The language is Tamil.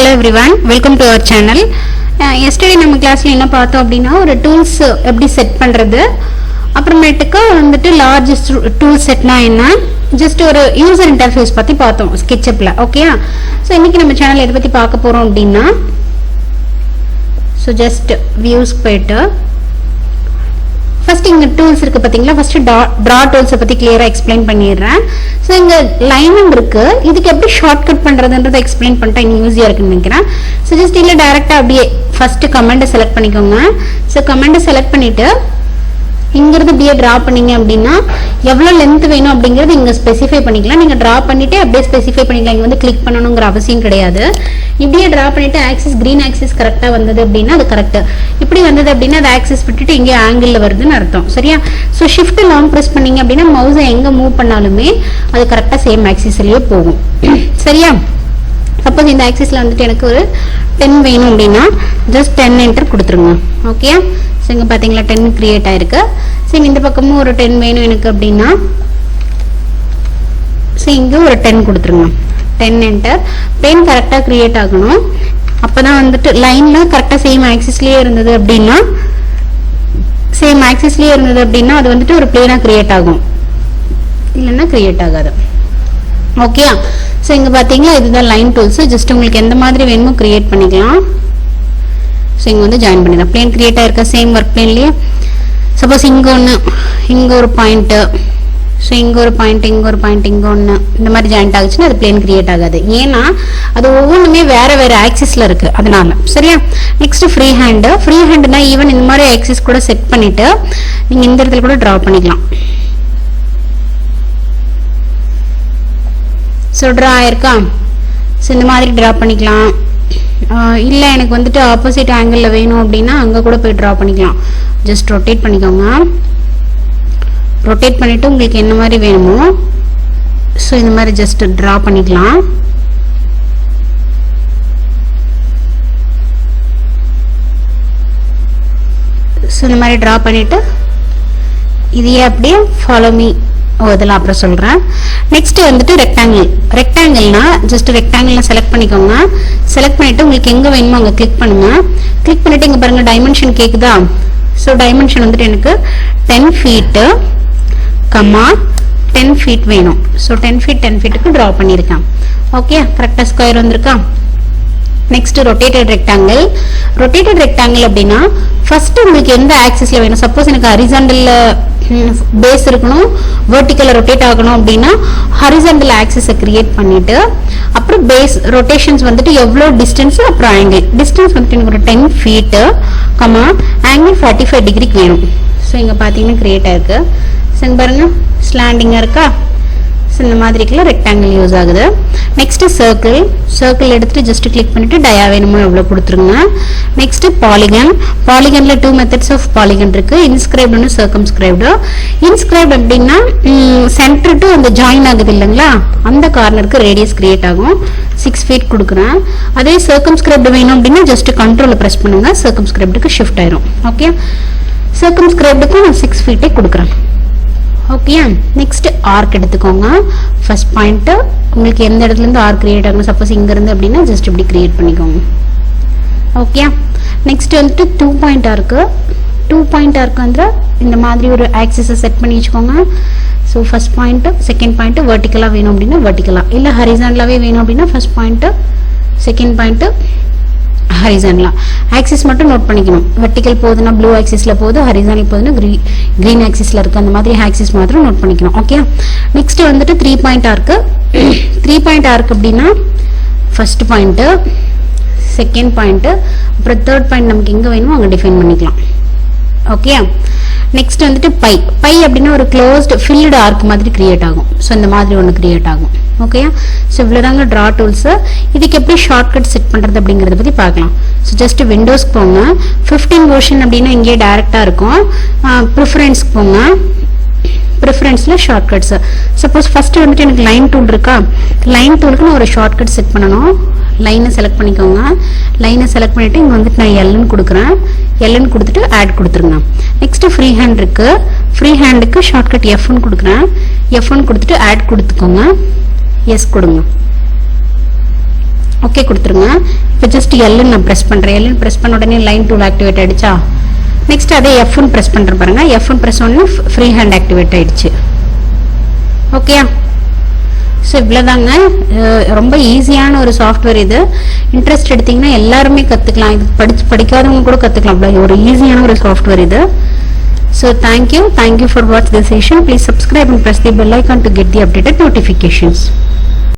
Hello everyone, welcome to our channel. Yesterday நம்ம கிளாஸ்ல என்ன பார்த்தோம் அப்படினா ஒரு டூல்ஸ் எப்படி செட் பண்றது அப்புறமேட்டுக்கு வந்துட்டு லார்ஜ் டூல் செட்னா என்ன ஜஸ்ட் ஒரு யூசர் இன்டர்ஃபேஸ் பத்தி பார்த்தோம் ஸ்கெட்சப்ல. ஓகேயா? சோ இன்னைக்கு நம்ம சேனல்ல எதை பத்தி பார்க்க போறோம் அப்படினா ஜஸ்ட் வியூஸ் போய்ட்டு ஃபர்ஸ்ட் இங்க டூல்ஸ் இருக்கு பாத்தீங்களா, ஃபர்ஸ்ட் டிரா டூல்ஸ் பத்தி கிளியரா எக்ஸ்பிளைன் பண்ணிடுறேன். சோ இங்க லைனிங் இருக்கு, இதுக்கு எப்படி ஷார்ட்கட் பண்றதுன்றதை எக்ஸ்பிளைன் பண்ணிட்டா இன்னும் ஈஸியா இருக்குன்னு நினைக்கிறேன். சோ ஜஸ்ட் இல்ல டைரக்டா அப்படியே ஃபர்ஸ்ட் கமெண்ட் செலக்ட் பண்ணிக்கோங்க. சோ கமெண்ட் செலக்ட் பண்ணிட்டு இங்கிருந்து அப்படியே டிரா பண்ணீங்க அப்படின்னா எவ்வளவு லென்த் வேணும் அப்படிங்கறது இங்க ஸ்பெசிஃபை பண்ணிக்கலாம். நீங்க டிரா பண்ணிட்டு அப்படியே ஸ்பெசிஃபை பண்ணிக்கலாம், இங்க வந்து கிளிக் பண்ணணும்ங்கற அவசியம் கிடையாது. இப்படியே டிரா பண்ணிட்டு ஆக்சிஸ் கிரீன் ஆக்சிஸ் கரெக்ட்டா வந்தது அப்படின்னா அது கரெக்ட். இப்படி வந்தது அப்படின்னா அது ஆக்சிஸ் விட்டுட்டு இங்க ஆங்கிள்ல வருதுன்னு அர்த்தம். சரியா? சோ ஷிஃப்ட் லாங் பிரஸ் பண்ணீங்க அப்படின்னா மவுஸை எங்க மூவ் பண்ணாலுமே அது கரெக்ட்டா சேம் ஆக்சிஸ்லயே போகும். சரியா? சப்போஸ் இந்த ஆக்சிஸ்ல வந்துட்டு எனக்கு ஒரு 10 வேணும் அப்படின்னா ஜஸ்ட் 10 என்டர் கொடுத்துருங்க. ஓகே? சோ இங்க பாத்தீங்களா 10 கிரியேட் ஆயிருக்கு. சரி இந்த பக்கமும் ஒரு 10 வேணும் எனக்கு அப்படின்னா சோ இங்க ஒரு 10 கொடுத்துருங்க. 10 என்டர். பிளேன் கரெக்டா கிரியேட் ஆகணும். அப்பதான் வந்துட்டு லைன்ல கரெக்டா சேம் ஆக்சிஸ்லயே இருந்தது அப்படின்னா அது வந்துட்டு ஒரு பிளேனா கிரியேட் ஆகும், இல்லைன்னா கிரியேட் ஆகாது. ஓகே? சோ இங்க பாத்தீங்களா இதுதான் லைன் டூல்ஸ். ஜஸ்ட் உங்களுக்கு எந்த மாதிரி வேணுமோ கிரியேட் பண்ணிக்கலாம். சோ இங்க வந்து ஜாயின் பண்ணிடலாம். பிளேன் கிரியேட் ஆயிருக்க சேம் ஒர்க் பிளேன்லயே சப்போஸ் இங்க ஒன்று, இங்க ஒரு பாயிண்ட், ஸோ இங்க ஒரு பாயிண்ட், இங்க ஒரு பாயிண்ட், இங்க ஒன்று, இந்த மாதிரி ஜாயிண்ட் ஆகுச்சுன்னா அது பிளேன் கிரியேட் ஆகாது. ஏன்னா அது ஒவ்வொன்றுமே வேற வேற ஆக்சிஸ்ல இருக்கு, அதனால. சரியா? Next free hand. ஃப்ரீ ஹேண்ட்னா ஈவன் இந்த மாதிரி ஆக்சிஸ் கூட செட் பண்ணிட்டு நீங்க இந்த இடத்துல கூட டிரா பண்ணிக்கலாம். ஸோ ட்ரா ஆயிருக்கா? ஸோ இந்த மாதிரி ட்ரா பண்ணிக்கலாம். இல்லை எனக்கு வந்துட்டு ஆப்போசிட் ஆங்கிளில் வேணும் அப்படின்னா அங்கே கூட போய் ட்ரா பண்ணிக்கலாம். ஜஸ்ட் ரொட்டேட் பண்ணிக்கோங்க. ரொட்டேட் பண்ணிவிட்டு உங்களுக்கு என்ன மாதிரி வேணுமோ ஸோ இந்த மாதிரி ஜஸ்ட் ட்ரா பண்ணிக்கலாம். ஸோ இந்த மாதிரி ட்ரா பண்ணிவிட்டு இதையே அப்படியே ஃபாலோ மீ இதெல்லாம் அப்புறம் சொல்றேன். நெக்ஸ்ட் வந்துட்டு ரெக்டாங்கிள். ரெக்டாங்கிள்னா ஜஸ்ட் ரெக்டாங்கிள் செலக்ட் பண்ணிக்கோங்க. செலக்ட் பண்ணிட்டு உங்களுக்கு எங்க வேணுமோ அங்க கிளிக் பண்ணுங்க. கிளிக் பண்ணிட்டு இங்க பாருங்க டைமென்ஷன் கேக்குதா? ஸோ டைமென்ஷன் வந்துட்டு எனக்கு 10 feet, 10 feet வேணும். ஸோ 10 feet 10 feetக்கு டிரா பண்ணியிருக்கேன். ஓகே? கரெக்டா ஸ்கொயர் வந்திருக்கா? Next rotated rectangle. Rotated rectangle அப்படின்னா ஃபர்ஸ்ட் உங்களுக்கு எந்த ஆக்சிஸ்ல வேணும், சப்போஸ் எனக்கு ஹரிசாண்டல்ல பேஸ் இருக்கணும், வெர்டிக்கல்ல ரொட்டேட் ஆகணும் அப்படின்னா ஹரிசாண்டல் ஆக்சிஸை கிரியேட் பண்ணிட்டு அப்புறம் பேஸ் ரொட்டேஷன்ஸ் வந்துட்டு எவ்வளோ டிஸ்டன்ஸ் அப்புறம் ஆங்கிள். டிஸ்டன்ஸ் வந்துட்டு எனக்கு ஒரு 10 feet, ஆங்கிள் 45 டிகிரிக்கு வேணும். ஸோ இங்க பாத்தீங்கன்னா கிரியேட் ஆயிருக்கு. ஸோ பாருங்க ஸ்லாண்டிங்கா இருக்கா? இந்த மாதிரிக்குலாம் ரெக்டாங்கிள் யூஸ் ஆகுது. Next circle. சர்க்கிள் எடுத்துட்டு ஜஸ்ட் கிளிக் பண்ணிட்டு டயா வேணுமோ எவ்வளவு கொடுத்துருங்க. Next polygon. பாலிகன்ல 2 மெத்தட்ஸ் ஆஃப் பாலிகன் இருக்கு, இன்ஸ்கிரைப்டு ஒன்று சர்க்கம்ஸ்கிரைப்டு. இன்ஸ்கிரைப்டு அப்படின்னா சென்டர் டு அந்த ஜாயின் ஆகுது இல்லைங்களா, அந்த கார்னருக்கு ரேடியஸ் கிரியேட் ஆகும். 6 feet கொடுக்குறேன். அதே சர்க்கம்ஸ்கிரைப்டு வேணும் அப்படின்னா ஜஸ்ட் கண்ட்ரோல பிரஸ் பண்ணுங்க, சர்க்கம்ஸ்கிரைப்டுக்கு ஷிஃப்ட் ஆயிரும். ஓகே? சர்க்கம்ஸ்கிரைப்டுக்கு நான் 6 feet கொடுக்குறேன். ஓகே? நெக்ஸ்ட் ஆர்க் எடுத்துக்கோங்க. ஃபர்ஸ்ட் பாயிண்ட் உங்களுக்கு எந்த இடத்துல இருந்து ஆர்க் கிரியேட் ஆகணும், சப்போஸ் இங்க இருந்து அப்படின்னா ஜஸ்ட் இப்படி கிரியேட் பண்ணிக்கோங்க. ஓகே? நெக்ஸ்ட் வந்துட்டு 2 point ஆர்க். 2 point ஆர்க் வந்து இந்த மாதிரி ஒரு ஆக்சிஸை செட் பண்ணி வச்சுக்கோங்க. So first point, second point வெர்டிக்கலா வேணும் அப்படின்னா வெர்டிக்கலா, இல்லை ஹரிசாண்டலாவே வேணும் அப்படின்னா ஃபர்ஸ்ட் பாயிண்ட், செகண்ட் பாயிண்ட் ஹரிசாண்டலா. ஆக்சிஸ் மட்டும் நோட் பண்ணிக்கணும். வெர்டிக்கல் போகுதுன்னா ப்ளூ ஆக்சிஸ்ல போகுது, ஹரிசாண்டல் போகுதுன்னா கிரீன் ஆக்சிஸ்ல இருக்கு, அந்த மாதிரி ஆக்சிஸ் மாத்திரம் நோட் பண்ணிக்கணும். ஓகே? நெக்ஸ்ட் வந்துட்டு 3 point ஆர்க். 3 point ஆர்க் அப்படின்னா ஃபர்ஸ்ட் பாயிண்ட், செகண்ட் பாயிண்ட், அப்புறம் தேர்ட் பாயிண்ட் நமக்கு எங்க வேணுமோ அங்க டிஃபைன் பண்ணிக்கலாம். ஓகே? நெக்ஸ்ட் வந்துட்டு பை. பை அப்படின்னா ஒரு க்ளோஸ்ட் ஃபில்டு ஆர்க் மாதிரி கிரியேட் ஆகும். ஸோ இந்த மாதிரி ஒன்று கிரியேட் ஆகும். ஓகே? ஸோ இவ்வளோதாங்க ட்ரா டூல்ஸ். இதுக்கு எப்படி ஷார்ட்கட் செட் பண்ணுறது அப்படிங்கிறத பற்றி பார்க்கலாம். ஸோ ஜஸ்ட் விண்டோஸ்க்கு போங்க. 15 version அப்படின்னா இங்கே டைரெக்டாக இருக்கும். ப்ரிஃபரன்ஸ்க்கு போங்க. ப்ரிஃபரன்ஸில் ஷார்ட்கட்ஸ். சப்போஸ் ஃபர்ஸ்ட் வந்துட்டு எனக்கு லைன் டூல் இருக்கா, லைன் டூலுக்கு நான் ஒரு ஷார்ட்கட் செட் பண்ணணும். லைனை செலக்ட் பண்ணிக்கோங்க. லைனை செலக்ட் பண்ணிட்டு இங்கே வந்துட்டு நான் எல்ன்னு கொடுக்குறேன். எல்ன்னு கொடுத்துட்டு ஆட் கொடுத்துருங்க. நெக்ஸ்ட் ஃப்ரீ ஹேண்ட் இருக்கு. ஃப்ரீ ஹேண்டுக்கு ஷார்ட்கட் F1 கொடுக்குறேன். F1 கொடுத்துட்டு ஆட் கொடுத்துக்கோங்க. எஸ் கொடுங்க. ஓகே கொடுத்துருங்க. இப்போ ஜஸ்ட் எல்லுன்னு நான் ப்ரெஸ் பண்ணுறேன். எல்லுன்னு ப்ரெஸ் பண்ண உடனே லைன் டூல் ஆக்டிவேட் ஆகிடுச்சா? நெக்ஸ்ட் அதே எஃப்னு ப்ரெஸ் பண்ணுற பாருங்க. எஃப்னு ப்ரெஸ் பண்ணி ஃப்ரீ ஹேண்ட் ஆக்டிவேட் ஆகிடுச்சு. ஓகே, ஸோ இவ்வளோதாங்க. ரொம்ப ஈஸியான ஒரு சாஃப்ட்வேர் இது. இன்ட்ரெஸ்ட் எடுத்திங்கன்னா எல்லாருமே கற்றுக்கலாம். இது படிக்காதவங்க கூட கற்றுக்கலாம். அவ்வளோ ஒரு ஈஸியான ஒரு சாஃப்ட்வேர் இது. So thank you for watch this session. Please subscribe and press the bell icon to get the updated notifications.